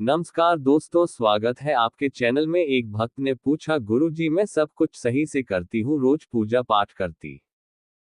नमस्कार दोस्तों, स्वागत है आपके चैनल में। एक भक्त ने पूछा, गुरुजी मैं सब कुछ सही से करती हूँ, रोज पूजा पाठ करती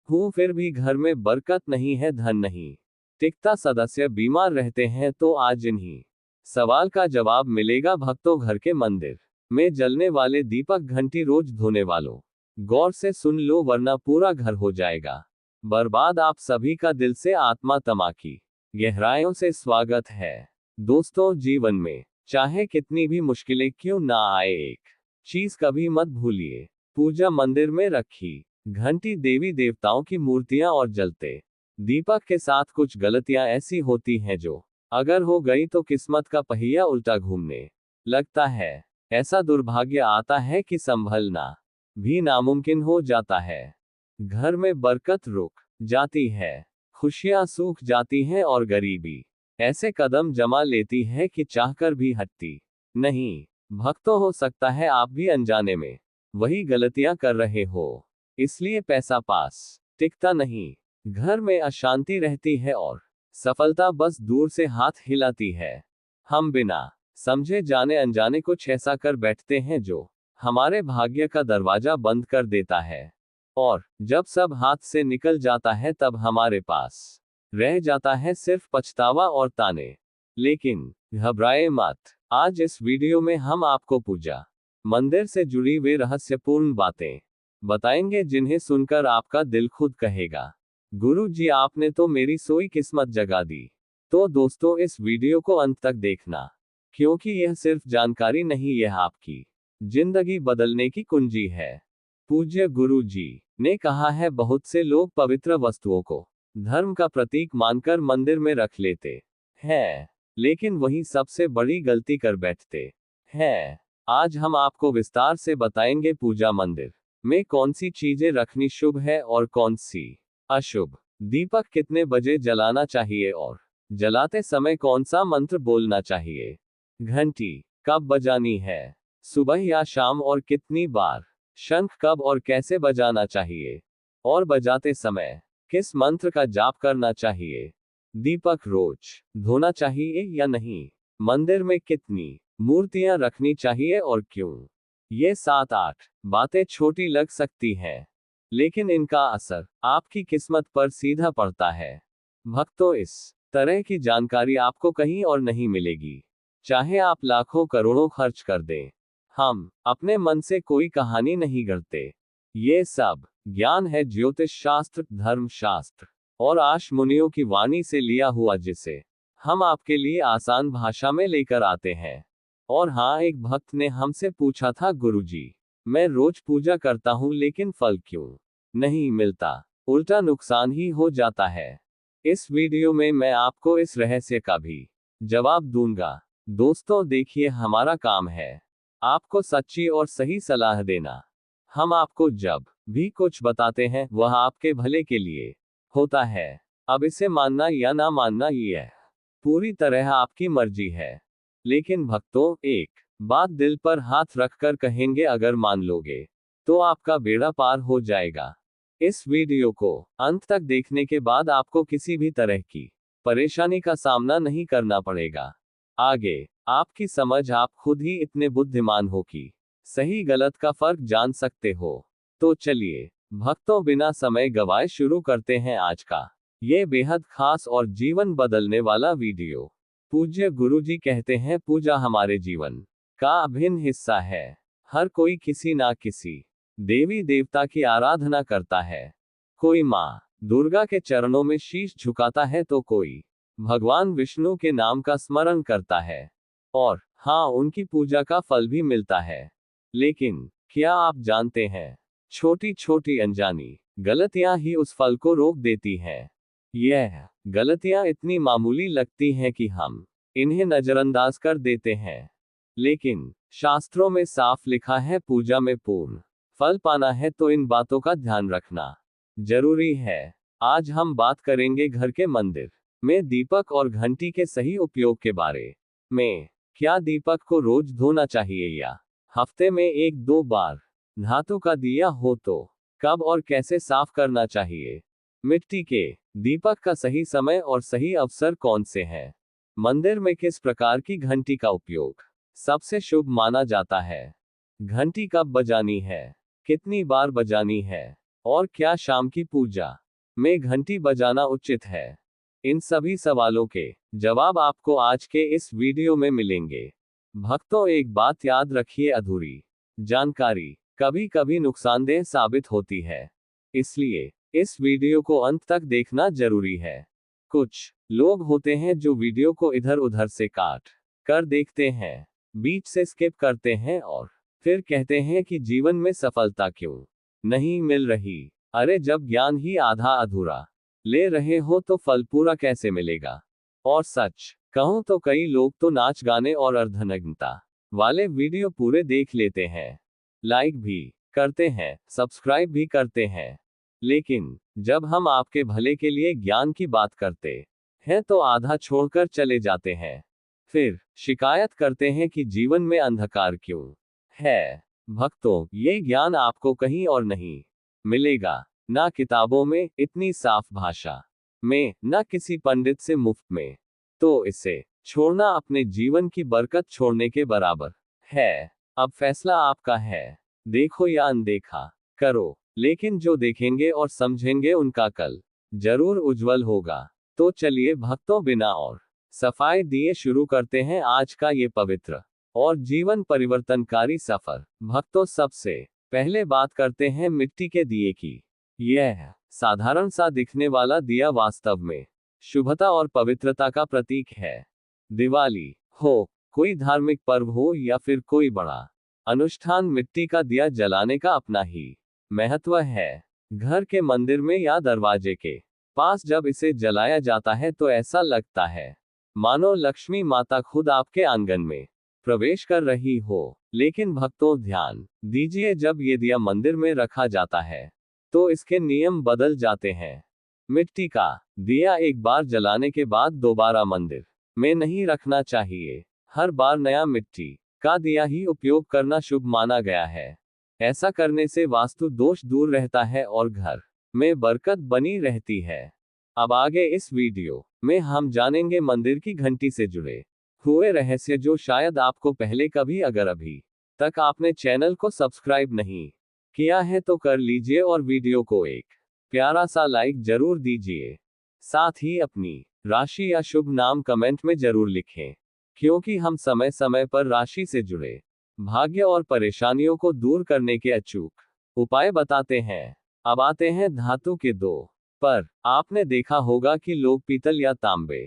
हूँ, फिर भी घर में बरकत नहीं है, धन नहीं टिकता, सदस्य बीमार रहते हैं। तो आज इन्हीं सवाल का जवाब मिलेगा भक्तों। घर के मंदिर में जलने वाले दीपक घंटी रोज धोने वालों, गौर से सुन लो वरना पूरा घर हो जाएगा बर्बाद। आप सभी का दिल से आत्मा तमा की गहराइयों से स्वागत है। दोस्तों, जीवन में चाहे कितनी भी मुश्किलें क्यों ना आए, एक चीज कभी मत भूलिए, पूजा मंदिर में रखी घंटी, देवी देवताओं की मूर्तियां और जलते दीपक के साथ कुछ गलतियां ऐसी होती हैं जो अगर हो गई तो किस्मत का पहिया उल्टा घूमने लगता है। ऐसा दुर्भाग्य आता है कि संभलना भी नामुमकिन हो जाता है। घर में बरकत रुक जाती है, खुशियां सूख जाती हैं और गरीबी ऐसे कदम जमा लेती है कि चाहकर भी हटती नहीं। भक्तों, हो सकता है आप भी अनजाने में वही गलतियां कर रहे हो, इसलिए पैसा पास टिकता नहीं, घर में अशांति रहती है और सफलता बस दूर से हाथ हिलाती है। हम बिना समझे जाने अनजाने कुछ ऐसा कर बैठते हैं जो हमारे भाग्य का दरवाजा बंद कर देता है, और जब सब हाथ से निकल जाता है तब हमारे पास रह जाता है सिर्फ पछतावा और ताने। लेकिन घबराए मत, आज इस वीडियो में हम आपको पूजा मंदिर से जुड़ी वे रहस्यपूर्ण बातें बताएंगे जिन्हें सुनकर आपका दिल खुद कहेगा, गुरु जी आपने तो मेरी सोई किस्मत जगा दी। तो दोस्तों, इस वीडियो को अंत तक देखना, क्योंकि यह सिर्फ जानकारी नहीं, यह आपकी जिंदगी बदलने की कुंजी है। पूज्य गुरु जी ने कहा है, बहुत से लोग पवित्र वस्तुओं को धर्म का प्रतीक मानकर मंदिर में रख लेते हैं, लेकिन वही सबसे बड़ी गलती कर बैठते हैं। आज हम आपको विस्तार से बताएंगे पूजा मंदिर में कौन सी चीजें रखनी शुभ है और कौन सी अशुभ, दीपक कितने बजे जलाना चाहिए और जलाते समय कौन सा मंत्र बोलना चाहिए, घंटी कब बजानी है, सुबह या शाम और कितनी बार, शंख कब और कैसे बजाना चाहिए और बजाते समय किस मंत्र का जाप करना चाहिए, दीपक रोज धोना चाहिए या नहीं, मंदिर में कितनी मूर्तियां रखनी चाहिए और क्यों। ये 7-8 बातें छोटी लग सकती हैं, लेकिन इनका असर आपकी किस्मत पर सीधा पड़ता है। भक्तों, इस तरह की जानकारी आपको कहीं और नहीं मिलेगी, चाहे आप लाखों करोड़ों खर्च कर दें। हम अपने मन से कोई कहानी नहीं गढ़ते, ये सब ज्ञान है ज्योतिष शास्त्र, धर्म शास्त्र और आश मुनियों की वाणी से लिया हुआ, जिसे हम आपके लिए आसान भाषा में लेकर आते हैं। और हाँ, एक भक्त ने हमसे पूछा था, गुरुजी मैं रोज पूजा करता हूँ लेकिन फल क्यों नहीं मिलता, उल्टा नुकसान ही हो जाता है। इस वीडियो में मैं आपको इस रहस्य का भी जवाब दूंगा। दोस्तों देखिए, हमारा काम है आपको सच्ची और सही सलाह देना। हम आपको जब भी कुछ बताते हैं वह आपके भले के लिए होता है। अब इसे मानना या ना मानना यह पूरी तरह आपकी मर्जी है। लेकिन भक्तों, एक बात दिल पर हाथ रखकर कहेंगे, अगर मान लोगे तो आपका बेड़ा पार हो जाएगा। इस वीडियो को अंत तक देखने के बाद आपको किसी भी तरह की परेशानी का सामना नहीं करना पड़ेगा। आगे आपकी समझ, आप खुद ही इतने बुद्धिमान हो कि सही गलत का फर्क जान सकते हो। तो चलिए भक्तों, बिना समय गवाए शुरू करते हैं आज का ये बेहद खास और जीवन बदलने वाला वीडियो। पूज्य गुरुजी कहते हैं, पूजा हमारे जीवन का अभिन्न हिस्सा है। हर कोई किसी ना किसी देवी देवता की आराधना करता है। कोई माँ दुर्गा के चरणों में शीश झुकाता है तो कोई भगवान विष्णु के नाम का स्मरण करता है, और हाँ, उनकी पूजा का फल भी मिलता है। लेकिन क्या आप जानते हैं, छोटी छोटी अनजानी गलतियां ही उस फल को रोक देती हैं। यह गलतियां इतनी मामूली लगती हैं कि हम इन्हें नजरअंदाज कर देते हैं, लेकिन शास्त्रों में साफ लिखा है, पूजा में पूर्ण फल पाना है तो इन बातों का ध्यान रखना जरूरी है। आज हम बात करेंगे घर के मंदिर में दीपक और घंटी के सही उपयोग के बारे में। क्या दीपक को रोज धोना चाहिए या हफ्ते में 1-2 बार? धातु का दिया हो तो कब और कैसे साफ करना चाहिए? मिट्टी के दीपक का सही समय और सही अवसर कौन से हैं? मंदिर में किस प्रकार की घंटी का उपयोग सबसे शुभ माना जाता है? घंटी कब बजानी है? कितनी बार बजानी है? और क्या शाम की पूजा में घंटी बजाना उचित है? इन सभी सवालों के जवाब आपको आज के इस वीडियो में मिलेंगे। भक्तों, एक बात याद रखिए, अधूरी जानकारी कभी कभी नुकसानदेह साबित होती है, इसलिए इस वीडियो को अंत तक देखना जरूरी है। कुछ लोग होते हैं जो वीडियो को इधर उधर से काट कर देखते हैं, बीच से स्किप करते हैं और फिर कहते हैं कि जीवन में सफलता क्यों नहीं मिल रही। अरे, जब ज्ञान ही आधा अधूरा ले रहे हो तो फल पूरा कैसे मिलेगा? और सच कहूं तो कई लोग तो नाच गाने और अर्धनग्नता वाले वीडियो पूरे देख लेते हैं, लाइक भी करते हैं, सब्सक्राइब भी करते हैं, लेकिन जब हम आपके भले के लिए ज्ञान की बात करते हैं तो आधा छोड़कर चले जाते हैं। फिर शिकायत करते हैं कि जीवन में अंधकार क्यों है। भक्तों, ये ज्ञान आपको कहीं और नहीं मिलेगा, ना किताबों में इतनी साफ भाषा में, ना किसी पंडित से मुफ्त में। तो इसे छोड़ना अपने जीवन की बरकत छोड़ने के बराबर है। अब फैसला आपका है, देखो या अनदेखा करो, लेकिन जो देखेंगे और समझेंगे उनका कल जरूर उज्जवल होगा। तो चलिए भक्तों, बिना और सफाई दिए शुरू करते हैं आज का ये पवित्र और जीवन परिवर्तनकारी सफर। भक्तों, सबसे पहले बात करते हैं मिट्टी के दिए की। यह साधारण सा दिखने वाला दिया वास्तव में शुभता और पवित्रता का प्रतीक है। दिवाली हो, कोई धार्मिक पर्व हो या फिर कोई बड़ा अनुष्ठान, मिट्टी का दिया जलाने का अपना ही महत्व है। घर के मंदिर में या दरवाजे के पास जब इसे जलाया जाता है तो ऐसा लगता है मानो लक्ष्मी माता खुद आपके आंगन में प्रवेश कर रही हो। लेकिन भक्तों, ध्यान दीजिए, जब ये दिया मंदिर में रखा जाता है तो इसके नियम बदल जाते हैं। मिट्टी का दिया एक बार जलाने के बाद दोबारा मंदिर में नहीं रखना चाहिए। हर बार नया मिट्टी का दिया ही उपयोग करना शुभ माना गया है। ऐसा करने से वास्तु दोष दूर रहता है और घर में बरकत बनी रहती है। अब आगे इस वीडियो में हम जानेंगे मंदिर की घंटी से जुड़े हुए रहस्य, जो शायद आपको पहले कभी, अगर अभी तक आपने चैनल को सब्सक्राइब नहीं किया है तो कर लीजिए और वीडियो को एक प्यारा सा लाइक जरूर दीजिए। साथ ही अपनी राशि या शुभ नाम कमेंट में जरूर लिखें, क्योंकि हम समय समय पर राशि से जुड़े भाग्य और परेशानियों को दूर करने के अचूक उपाय बताते हैं। अब आते हैं धातु के दो पर। आपने देखा होगा कि लोग पीतल या तांबे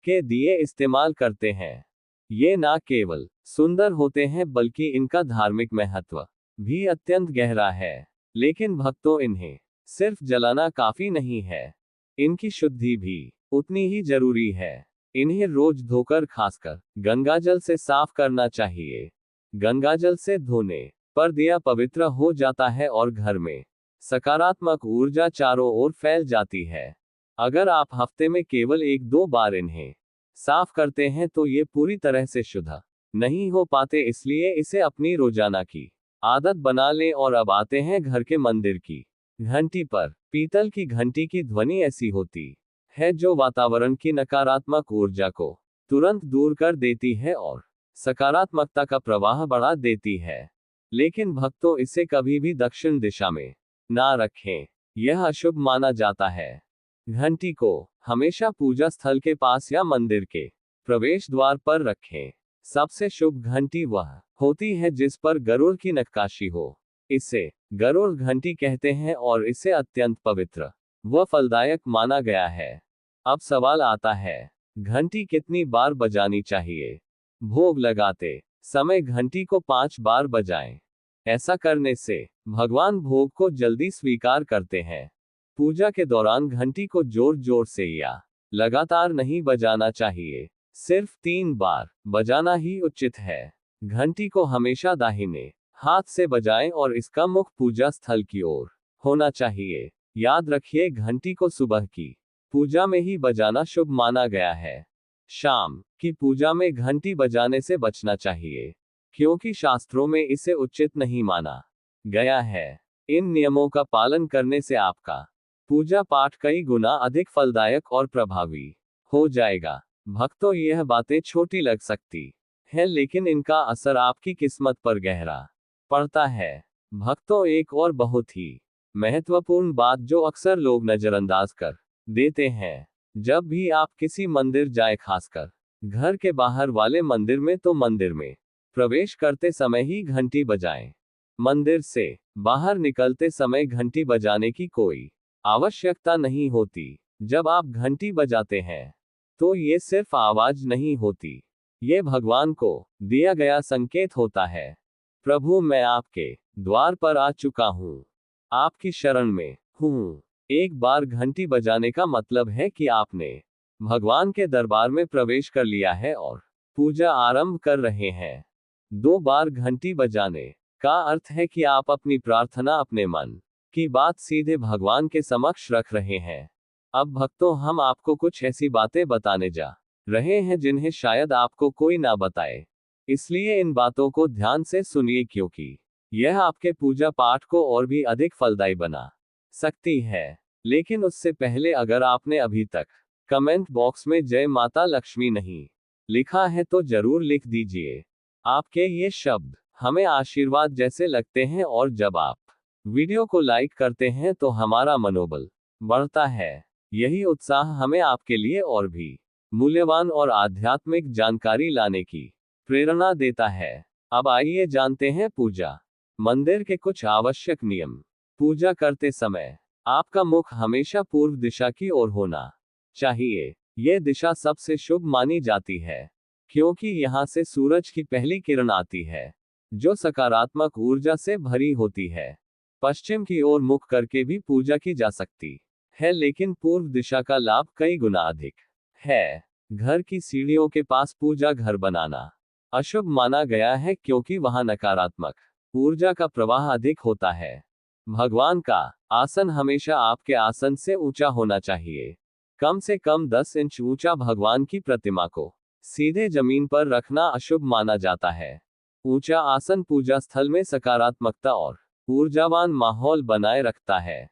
के दिए इस्तेमाल करते हैं। ये ना केवल सुंदर होते हैं बल्कि इनका धार्मिक महत्व भी अत्यंत गहरा है। लेकिन भक्तों, इन्हें सिर्फ जलाना काफी नहीं है, इनकी शुद्धि भी उतनी ही जरूरी है। इन्हें रोज धोकर, खासकर गंगाजल से साफ करना चाहिए। गंगाजल से धोने पर दिया पवित्र हो जाता है और घर में सकारात्मक ऊर्जा चारों ओर फैल जाती है। अगर आप हफ्ते में केवल 1-2 बार इन्हें साफ करते हैं तो ये पूरी तरह से शुद्ध नहीं हो पाते, इसलिए इसे अपनी रोजाना की आदत बना लें। और अब आते हैं घर के मंदिर की घंटी पर। पीतल की घंटी की ध्वनि ऐसी होती है जो वातावरण की नकारात्मक ऊर्जा को तुरंत दूर कर देती है और सकारात्मकता का प्रवाह बढ़ा देती है। लेकिन भक्तों, इसे कभी भी दक्षिण दिशा में ना रखें, यह अशुभ माना जाता है। घंटी को हमेशा पूजा स्थल के पास या मंदिर के प्रवेश द्वार पर रखें। सबसे शुभ घंटी वह होती है जिस पर गरुड़ की नक्काशी हो, इसे गरुड़ घंटी कहते हैं और इसे अत्यंत पवित्र व फलदायक माना गया है। अब सवाल आता है, घंटी कितनी बार बजानी चाहिए? भोग लगाते समय घंटी को 5 बार बजाएं। ऐसा करने से भगवान भोग को जल्दी स्वीकार करते हैं। पूजा के दौरान घंटी को जोर जोर से या लगातार नहीं बजाना चाहिए, सिर्फ 3 बार बजाना ही उचित है। घंटी को हमेशा दाहिने हाथ से बजाएं और इसका मुख पूजा स्थल की ओर होना चाहिए। याद रखिए, घंटी को सुबह की पूजा में ही बजाना शुभ माना गया है। शाम की पूजा में घंटी बजाने से बचना चाहिए, क्योंकि शास्त्रों में इसे उचित नहीं माना गया है। इन नियमों का पालन करने से आपका पूजा पाठ कई गुना अधिक फलदायक और प्रभावी हो जाएगा। भक्तों, यह बातें छोटी लग सकती है, लेकिन इनका असर आपकी किस्मत पर गहरा पड़ता है। भक्तों, एक और बहुत ही महत्वपूर्ण बात जो अक्सर लोग नजरअंदाज कर देते हैं, जब भी आप किसी मंदिर जाए, खासकर घर के बाहर वाले मंदिर में, तो मंदिर में प्रवेश करते समय ही घंटी बजाएं। मंदिर से बाहर निकलते समय घंटी बजाने की कोई आवश्यकता नहीं होती। जब आप घंटी बजाते हैं तो ये सिर्फ आवाज नहीं होती, ये भगवान को दिया गया संकेत होता है। प्रभु, मैं आपके द्वार पर आ चुका हूँ, आपकी शरण में हूँ। एक बार घंटी बजाने का मतलब है कि आपने भगवान के दरबार में प्रवेश कर लिया है और पूजा आरंभ कर रहे हैं। 2 बार घंटी बजाने का अर्थ है कि आप अपनी प्रार्थना, अपने मन की बात सीधे भगवान के समक्ष रख रहे हैं। अब भक्तों, हम आपको कुछ ऐसी बातें बताने जा रहे हैं जिन्हें शायद आपको कोई ना बताए। इसलिए इन बातों को ध्यान से सुनिए, क्योंकि यह आपके पूजा पाठ को और भी अधिक फलदायी बना सकती है। लेकिन उससे पहले, अगर आपने अभी तक कमेंट बॉक्स में जय माता लक्ष्मी नहीं लिखा है तो जरूर लिख दीजिए। आपके ये शब्द हमें आशीर्वाद जैसे लगते हैं, और जब आप वीडियो को लाइक करते हैं तो हमारा मनोबल बढ़ता है। यही उत्साह हमें आपके लिए और भी मूल्यवान और आध्यात्मिक जानकारी लाने की प्रेरणा देता है। अब आइए जानते हैं पूजा मंदिर के कुछ आवश्यक नियम। पूजा करते समय आपका मुख हमेशा पूर्व दिशा की ओर होना चाहिए। यह दिशा सबसे शुभ मानी जाती है, क्योंकि यहाँ से सूरज की पहली किरण आती है, जो सकारात्मक ऊर्जा से भरी होती है। पश्चिम की ओर मुख करके भी पूजा की जा सकती है, लेकिन पूर्व दिशा का लाभ कई गुना अधिक है। घर की सीढ़ियों के पास पूजा घर बनाना अशुभ माना गया है, क्योंकि वहां नकारात्मक ऊर्जा का प्रवाह अधिक होता है। भगवान का आसन हमेशा आपके आसन से ऊंचा होना चाहिए। कम से कम 10 इंच ऊंचा भगवान की प्रतिमा को सीधे जमीन पर रखना अशुभ माना जाता है। ऊंचा आसन पूजा स्थल में सकारात्मकता और ऊर्जावान माहौल बनाए रखता है।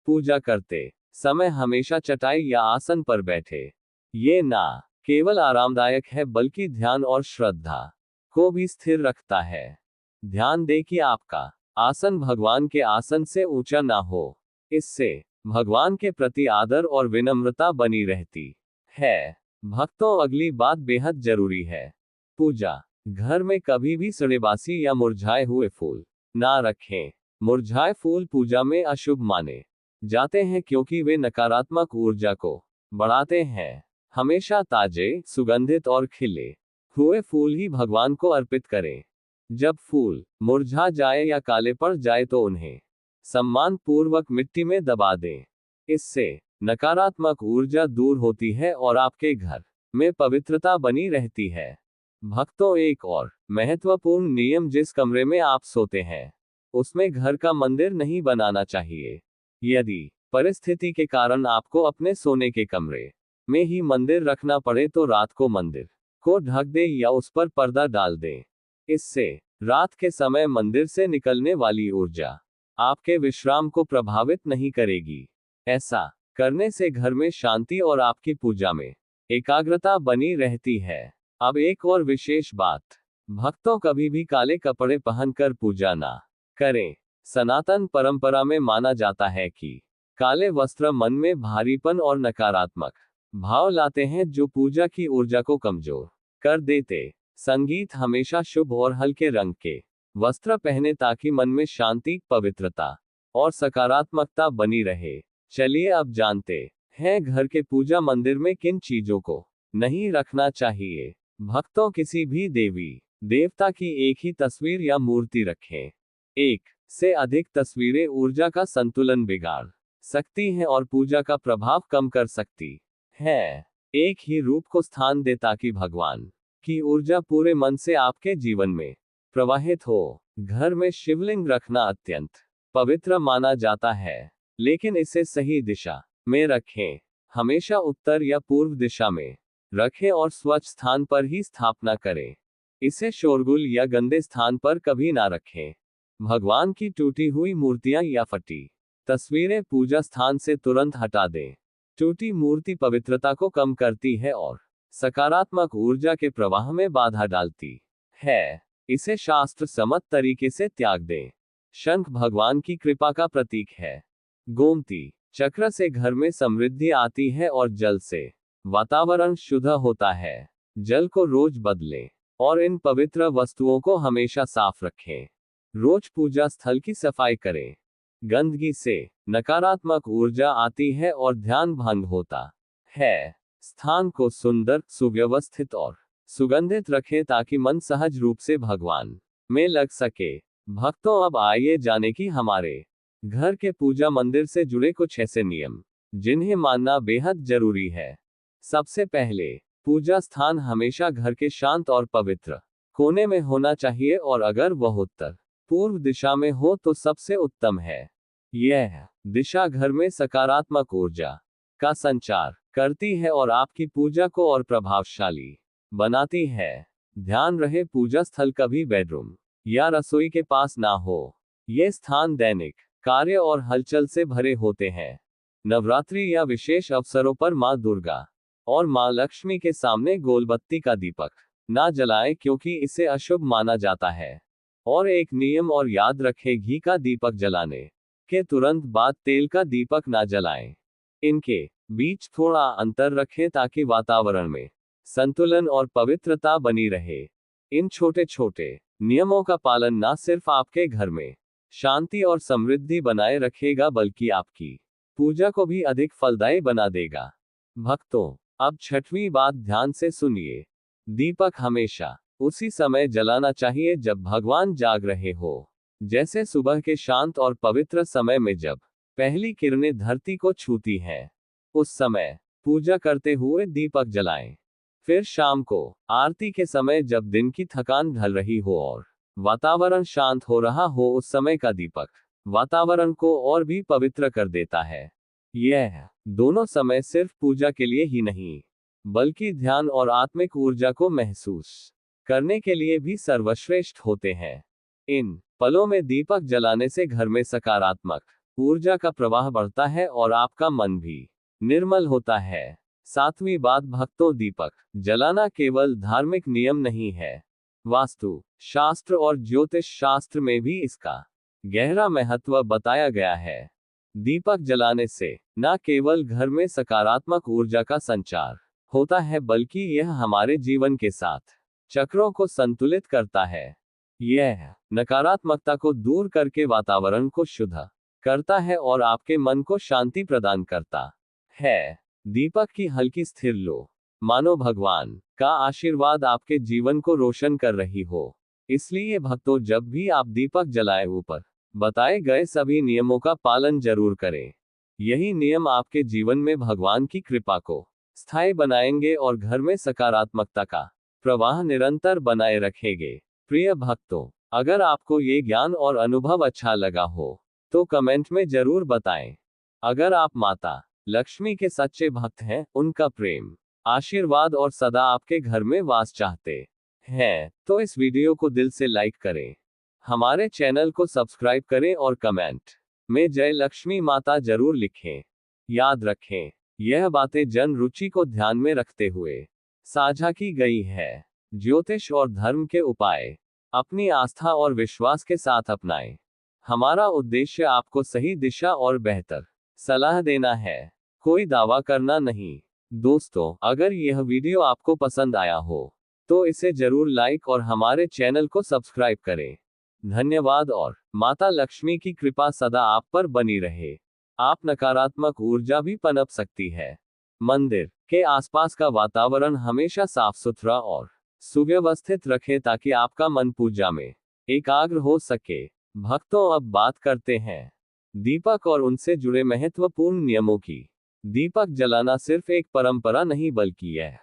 पूजा करते समय हमेशा चटाई या आसन पर बैठे। ये ना केवल आरामदायक है, बल्कि ध्यान और श्रद्धा को भी स्थिर रखता है। ध्यान दें कि आपका आसन भगवान के आसन से ऊंचा ना हो। इससे भगवान के प्रति आदर और विनम्रता बनी रहती है। भक्तों, अगली बात बेहद जरूरी है। पूजा घर में कभी भी सड़ेबासी या मुरझाए हुए फूल ना रखें। मुरझाए फूल पूजा में अशुभ माने जाते हैं, क्योंकि वे नकारात्मक ऊर्जा को बढ़ाते हैं। हमेशा ताजे, सुगंधित और खिले हुए फूल ही भगवान को अर्पित करें। जब फूल मुरझा जाए या काले पड़ जाए तो उन्हें सम्मान पूर्वक मिट्टी में दबा दें। इससे नकारात्मक ऊर्जा दूर होती है और आपके घर में पवित्रता बनी रहती है। भक्तों, एक और महत्वपूर्ण नियम, जिस कमरे में आप सोते हैं उसमें घर का मंदिर नहीं बनाना चाहिए। यदि परिस्थिति के कारण आपको अपने सोने के कमरे में ही मंदिर रखना पड़े तो रात को मंदिर को ढक दें या उस पर पर्दा डाल दें। इससे रात के समय मंदिर से निकलने वाली ऊर्जा आपके विश्राम को प्रभावित नहीं करेगी। ऐसा करने से घर में शांति और आपकी पूजा में एकाग्रता बनी रहती है। अब एक और विशेष बात, भक्तों, कभी भी काले कपड़े पहनकर पूजा ना करें। सनातन परंपरा में माना जाता है कि काले वस्त्र मन में भारीपन और नकारात्मक भाव लाते हैं, जो पूजा की ऊर्जा को कमजोर कर देते। संगीत हमेशा शुभ और हल्के रंग के वस्त्र पहने, ताकि मन में शांति, पवित्रता और सकारात्मकता बनी रहे। चलिए अब जानते हैं घर के पूजा मंदिर में किन चीजों को नहीं रखना चाहिए। भक्तों, किसी भी देवी देवता की एक ही तस्वीर या मूर्ति रखें। एक से अधिक तस्वीरें ऊर्जा का संतुलन बिगाड़ सकती हैं और पूजा का प्रभाव कम कर सकती है। एक ही रूप को स्थान दे, ताकि भगवान की ऊर्जा पूरे मन से आपके जीवन में प्रवाहित हो। घर में शिवलिंग रखना अत्यंत पवित्र माना जाता है, लेकिन इसे सही दिशा में रखें। हमेशा उत्तर या पूर्व दिशा में रखें और स्वच्छ स्थान पर ही स्थापना करें। इसे शोरगुल या गंदे स्थान पर कभी ना रखें। भगवान की टूटी हुई मूर्तियां या फटी तस्वीरें पूजा स्थान से तुरंत हटा दें। टूटी मूर्ति पवित्रता को कम करती है और सकारात्मक ऊर्जा के प्रवाह में बाधा डालती है। इसे शास्त्र सम्मत तरीके से त्याग दें। शंख भगवान की कृपा का प्रतीक है। गोमती चक्र से घर में समृद्धि आती है और जल से वातावरण शुद्ध होता है। जल को रोज बदलें और इन पवित्र वस्तुओं को हमेशा साफ रखें। रोज पूजा स्थल की सफाई करें। गंदगी से नकारात्मक ऊर्जा आती है और ध्यान भंग होता है। स्थान को सुंदर, सुव्यवस्थित और सुगंधित रखें ताकि मन सहज रूप से भगवान में लग सके। भक्तों, अब आइए जाने की हमारे घर के पूजा मंदिर से जुड़े कुछ ऐसे नियम जिन्हें मानना बेहद जरूरी है। सबसे पहले, पूजा स्थान हमेशा घर के शांत और पवित्र कोने में होना चाहिए और अगर वह उत्तर पूर्व दिशा में हो तो सबसे उत्तम है। यह दिशा घर में सकारात्मक ऊर्जा का संचार करती है और आपकी पूजा को और प्रभावशाली बनाती है। ध्यान रहे, पूजा स्थल कभी बेडरूम या रसोई के पास ना हो। ये स्थान दैनिक कार्य और हलचल से भरे होते हैं। नवरात्रि या विशेष अवसरों पर माँ दुर्गा और माँ लक्ष्मी के सामने गोलबत्ती का दीपक ना जलाएं क्योंकि इसे अशुभ माना जाता है। और एक नियम और याद रखें, घी का दीपक जलाने के तुरंत बाद तेल का दीपक ना जलाएं। इनके बीच थोड़ा अंतर रखें ताकि वातावरण में संतुलन और पवित्रता बनी रहे। इन छोटे छोटे नियमों का पालन न सिर्फ आपके घर में शांति और समृद्धि बनाए रखेगा बल्कि आपकी पूजा को भी अधिक फलदायी बना देगा। भक्तों, अब छठवीं बात ध्यान से सुनिए। दीपक हमेशा उसी समय जलाना चाहिए जब भगवान जाग रहे हो, जैसे सुबह के शांत और पवित्र समय में जब पहली किरणें धरती को छूती हैं। उस समय पूजा करते हुए दीपक जलाएं। फिर शाम को आरती के समय जब दिन की थकान ढल रही हो और वातावरण शांत हो रहा हो, उस समय का दीपक वातावरण को और भी पवित्र कर देता है। यह दोनों समय सिर्फ पूजा के लिए ही नहीं बल्कि ध्यान और आत्मिक ऊर्जा को महसूस करने के लिए भी सर्वश्रेष्ठ होते हैं। इन पलों में दीपक जलाने से घर में सकारात्मक ऊर्जा का प्रवाह बढ़ता है और आपका मन भी निर्मल होता है। सातवीं बात, भक्तों, दीपक जलाना केवल धार्मिक नियम नहीं है। वास्तु शास्त्र और ज्योतिष शास्त्र में भी इसका गहरा महत्व बताया गया है। दीपक जलाने से न केवल घर में सकारात्मक ऊर्जा का संचार होता है बल्कि यह हमारे जीवन के साथ चक्रों को संतुलित करता है। यह नकारात्मकता को दूर करके वातावरण को शुद्ध करता है और आपके मन को शांति प्रदान करता है। दीपक की हल्की स्थिर लो, मानो भगवान का आशीर्वाद आपके जीवन को रोशन कर रही हो। इसलिए भक्तों, जब भी आप दीपक जलाएं, ऊपर बताए गए सभी नियमों का पालन जरूर करें। यही नियम आपके जीवन में भगवान की कृपा को स्थायी बनाएंगे और घर में सकारात्मकता का प्रवाह निरंतर बनाए रखेंगे। प्रिय भक्तों, अगर आपको ये ज्ञान और अनुभव अच्छा लगा हो तो कमेंट में जरूर बताएं। अगर आप माता लक्ष्मी के सच्चे भक्त हैं, उनका प्रेम, आशीर्वाद और सदा आपके घर में वास चाहते हैं, तो इस वीडियो को दिल से लाइक करें, हमारे चैनल को सब्सक्राइब करें और कमेंट में जय लक्ष्मी माता जरूर लिखें। याद रखें, यह बातें जन रुचि को ध्यान में रखते हुए साझा की गई है। ज्योतिष और धर्म के उपाय अपनी आस्था और विश्वास के साथ अपनाएं। हमारा उद्देश्य आपको सही दिशा और बेहतर सलाह देना है, कोई दावा करना नहीं। दोस्तों, अगर यह वीडियो आपको पसंद आया हो तो इसे जरूर लाइक और हमारे चैनल को सब्सक्राइब करें। धन्यवाद और माता लक्ष्मी की कृपा सदा आप पर बनी रहे। आप नकारात्मक ऊर्जा भी पनप सकती है। मंदिर के आसपास का वातावरण हमेशा साफ सुथरा और सुव्यवस्थित रखें ताकि आपका मन पूजा में एकाग्र हो सके। भक्तों, अब बात करते हैं दीपक और उनसे जुड़े महत्वपूर्ण नियमों की। दीपक जलाना सिर्फ एक परंपरा नहीं बल्कि यह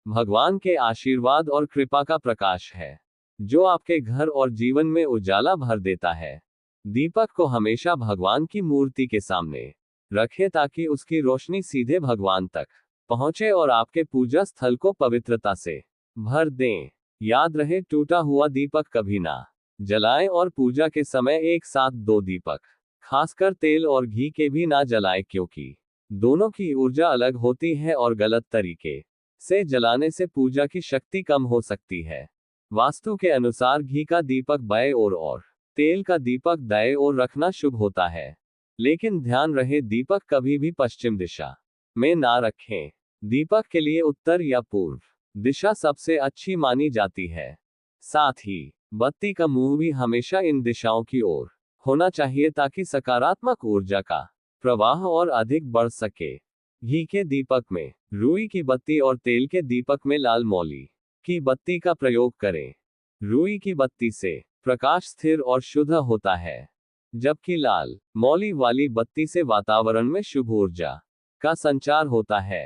भगवान के आशीर्वाद और कृपा का प्रकाश है जो आपके घर और जीवन में उजाला भर देता है। दीपक को हमेशा भगवान की मूर्ति के सामने रखें ताकि उसकी रोशनी सीधे भगवान तक पहुंचे और आपके पूजा स्थल को पवित्रता से भर दें। याद रहे, टूटा हुआ दीपक कभी ना जलाएं और पूजा के समय एक साथ दो दीपक, खासकर तेल और घी के भी ना जलाएं क्योंकि दोनों की ऊर्जा अलग होती है और गलत तरीके से जलाने से पूजा की शक्ति कम हो सकती है। वास्तु के अनुसार घी का दीपक बाएं ओर और तेल का दीपक दाएं ओर रखना शुभ होता है। लेकिन ध्यान रहे दीपक कभी भी पश्चिम दिशा में ना रखें। दीपक के लिए उत्तर या पूर्व दिशा सबसे अच्छी मानी जाती है। साथ ही बत्ती का मुंह भी हमेशा इन दिशाओं की ओर होना चाहिए ताकि सकारात्मक ऊर्जा का प्रवाह और अधिक बढ़ सके। घी के दीपक में रुई की बत्ती और तेल के दीपक में लाल मौली की बत्ती का प्रयोग करें। रुई की बत्ती से प्रकाश स्थिर और शुद्ध होता है, जबकि लाल मौली वाली बत्ती से वातावरण में शुभ ऊर्जा का संचार होता है।